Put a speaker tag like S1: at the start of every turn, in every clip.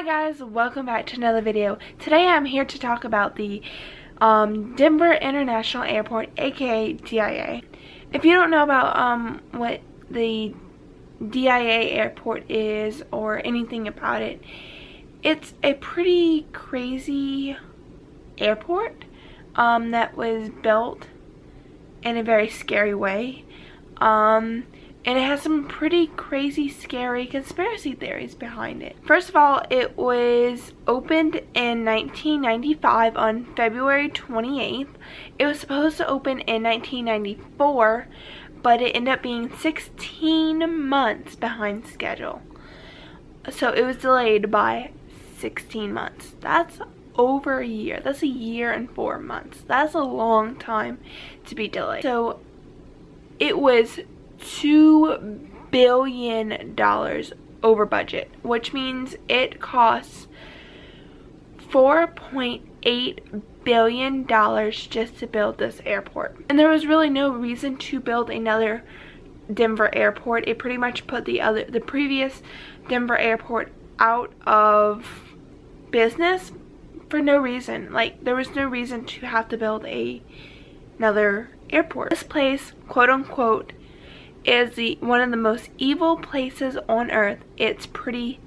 S1: guys, welcome back to another video. Today I'm here to talk about the Denver International Airport, aka DIA. If you don't know about what the DIA airport is or anything about it, it's a pretty crazy airport that was built in a very scary way. And it has some pretty crazy, scary conspiracy theories behind it. First of all, it was opened in 1995 on February 28th. It was supposed to open in 1994, but it ended up being 16 months behind schedule. So it was delayed by 16 months. That's over a year. That's a year and 4 months. That's a long time to be delayed. So it was $2 billion over budget, which means it costs $4.8 billion just to build this airport. And there was really no reason to build another Denver airport. It pretty much put the previous Denver airport out of business for no reason. Like, there was no reason to have to build another airport. This place, quote unquote, is one of the most evil places on earth. It's pretty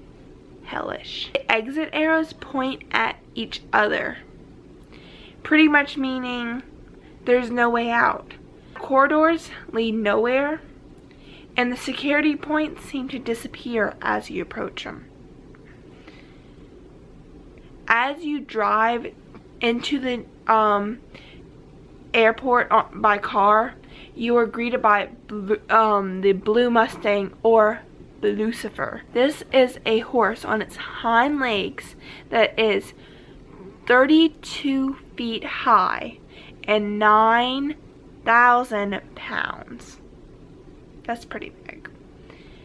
S1: hellish. The exit arrows point at each other, pretty much meaning there's no way out. Corridors lead nowhere, and the security points seem to disappear as you approach them. As you drive into the airport by car, you are greeted by the Blue Mustang, or Lucifer. This is a horse on its hind legs that is 32 feet high and 9,000 pounds. That's pretty big.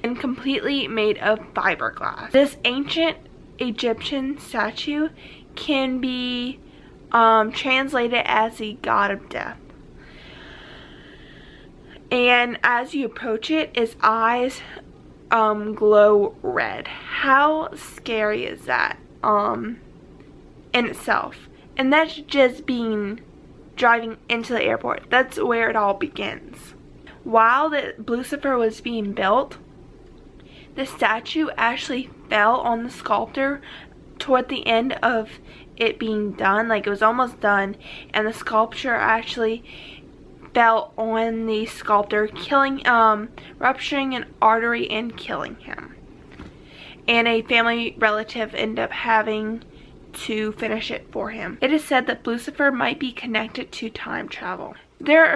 S1: And completely made of fiberglass. This ancient Egyptian statue can be translated as the god of death. And as you approach it, its eyes glow red. How scary is that in itself? And that's just driving into the airport. That's where it all begins. While the Lucifer was being built, the statue actually fell on the sculptor toward the end of it being done. Like, it was almost done, and the sculpture actually fell on the sculptor, rupturing an artery and killing him. And a family relative ended up having to finish it for him. It is said that Lucifer might be connected to time travel. There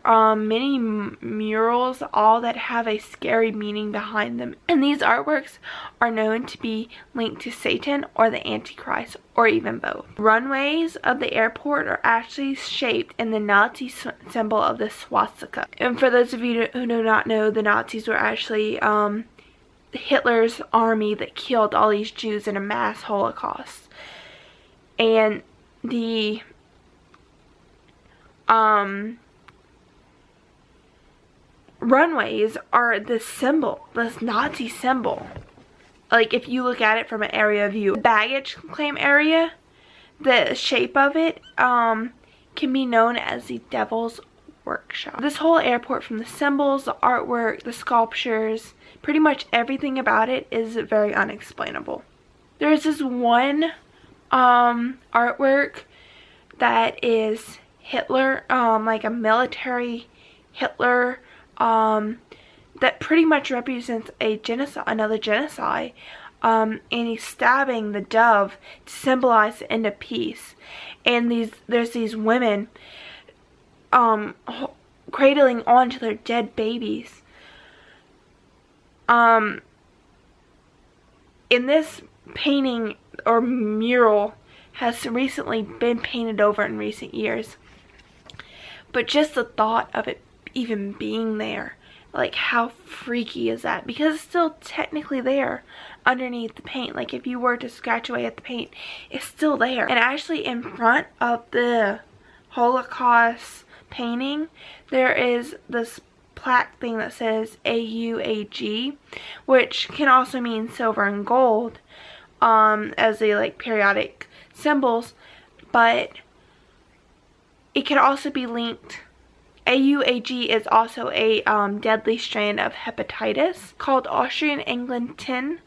S1: are many murals, all that have a scary meaning behind them, and these artworks are known to be linked to Satan or the Antichrist, or even both. Runways of the airport are actually shaped in the Nazi symbol of the swastika. And for those of you who do not know, the Nazis were actually Hitler's army that killed all these Jews in a mass Holocaust. And the runways are this symbol, this Nazi symbol. Like, if you look at it from an area view, the baggage claim area, the shape of it can be known as the Devil's Workshop. This whole airport, from the symbols, the artwork, the sculptures, pretty much everything about it is very unexplainable. There's this one artwork that is Hitler, like a military Hitler, that pretty much represents a genocide, another genocide, and he's stabbing the dove to symbolize the end of peace. And there's these women cradling onto their dead babies. In this painting or mural has recently been painted over in recent years. But just the thought of it even being there, like, how freaky is that? Because it's still technically there underneath the paint. Like, if you were to scratch away at the paint, it's still there. And actually in front of the Holocaust painting, there is this plaque thing that says AUAG, which can also mean silver and gold, as a like periodic symbols, but it can also be linked. AUAG is also a deadly strain of hepatitis called Austrian England-10.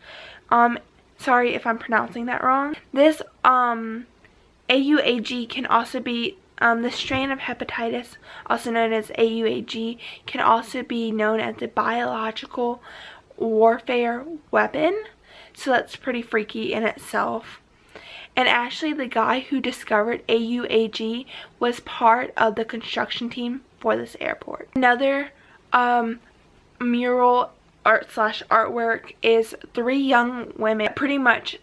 S1: Sorry if I'm pronouncing that wrong. This AUAG can also be the strain of hepatitis, also known as AUAG, can also be known as a biological warfare weapon. So that's pretty freaky in itself. And actually, the guy who discovered AUAG was part of the construction team for this airport. Another mural art/artwork is 3 young women that pretty much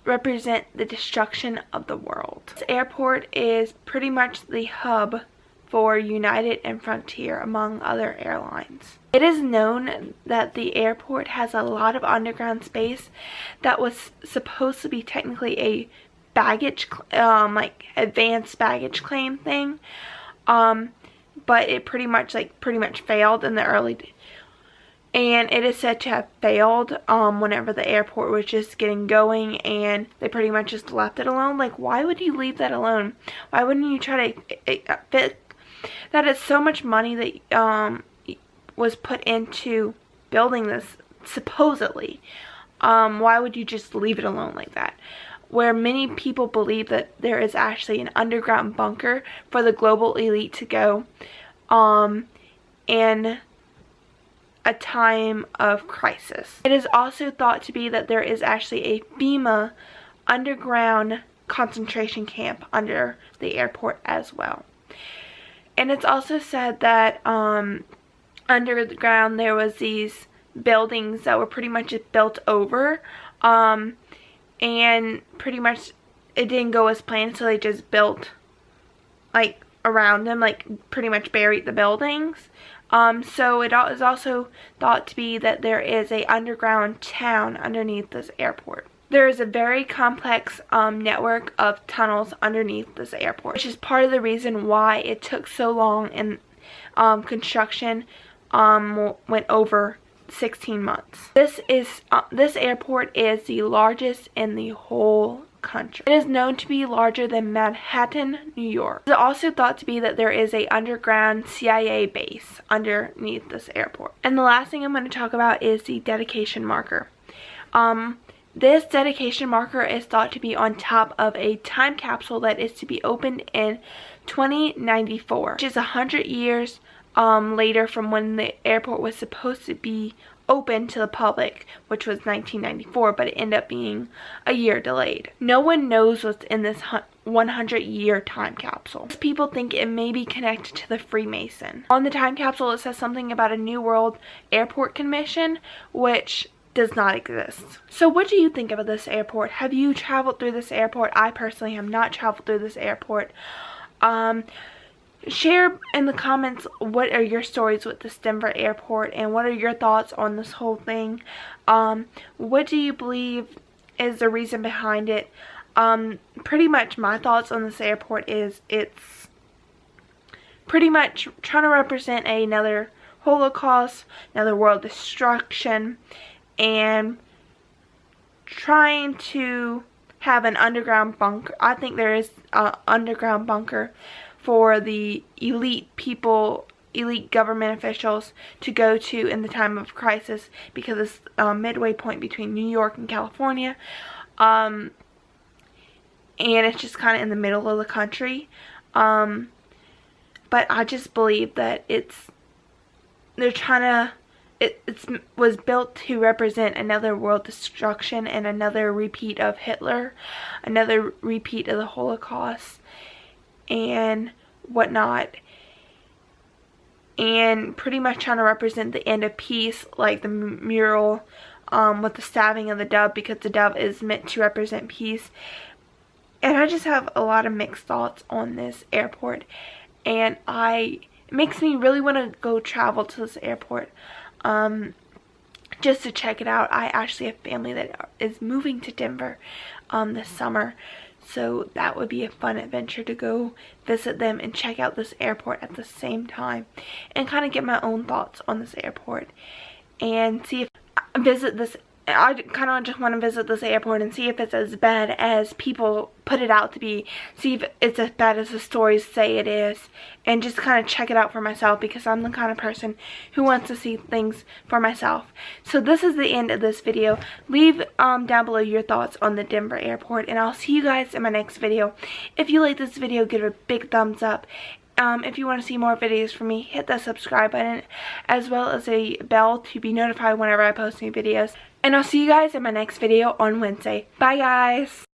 S1: represent the destruction of the world. This airport is pretty much the hub for United and Frontier, among other airlines. It is known that the airport has a lot of underground space that was supposed to be technically a baggage, like advanced baggage claim thing, but it pretty much failed in the early and it is said to have failed whenever the airport was just getting going, and they pretty much just left it alone. Like, why would you leave that alone? Why wouldn't you try to fit? That is so much money that was put into building this, supposedly. Why would you just leave it alone like that? Where many people believe that there is actually an underground bunker for the global elite to go in a time of crisis. It is also thought to be that there is actually a FEMA underground concentration camp under the airport as well. And it's also said that under the ground there was these buildings that were pretty much just built over, and pretty much it didn't go as planned, so they just built like around them, like pretty much buried the buildings. So it is also thought to be that there is a underground town underneath this airport. There is a very complex network of tunnels underneath this airport, which is part of the reason why it took so long, and construction went over 16 months. This airport is the largest in the whole country. It is known to be larger than Manhattan, New York. It is also thought to be that there is a underground CIA base underneath this airport. And the last thing I'm going to talk about is the dedication marker. This dedication marker is thought to be on top of a time capsule that is to be opened in 2094, which is 100 years later from when the airport was supposed to be open to the public, which was 1994, but it ended up being a year delayed. No one knows what's in this 100-year time capsule. People think it may be connected to the Freemason. On the time capsule it says something about a New World Airport Commission, which does not exist. So what do you think about this airport? Have you traveled through this airport? I personally have not traveled through this airport. Share in the comments what are your stories with this Denver airport, and what are your thoughts on this whole thing. What do you believe is the reason behind it? Pretty much my thoughts on this airport is it's pretty much trying to represent another Holocaust, another world destruction, and trying to have an underground bunker. I think there is an underground bunker for the elite people, elite government officials to go to in the time of crisis, because it's a midway point between New York and California, and it's just kind of in the middle of the country. But I just believe that it was built to represent another world destruction and another repeat of Hitler, another repeat of the Holocaust and whatnot, and pretty much trying to represent the end of peace, like the mural with the stabbing of the dove, because the dove is meant to represent peace. And I just have a lot of mixed thoughts on this airport, and it makes me really want to go travel to this airport just to check it out. I actually have family that is moving to Denver this summer, so that would be a fun adventure to go visit them and check out this airport at the same time, and kind of get my own thoughts on this airport, and see if I visit this I kind of just want to visit this airport and see if it's as bad as people put it out to be. See if it's as bad as the stories say it is. And just kind of check it out for myself, because I'm the kind of person who wants to see things for myself. So this is the end of this video. Leave down below your thoughts on the Denver airport. And I'll see you guys in my next video. If you like this video, give it a big thumbs up. If you want to see more videos from me, hit that subscribe button, as well as a bell to be notified whenever I post new videos. And I'll see you guys in my next video on Wednesday. Bye guys!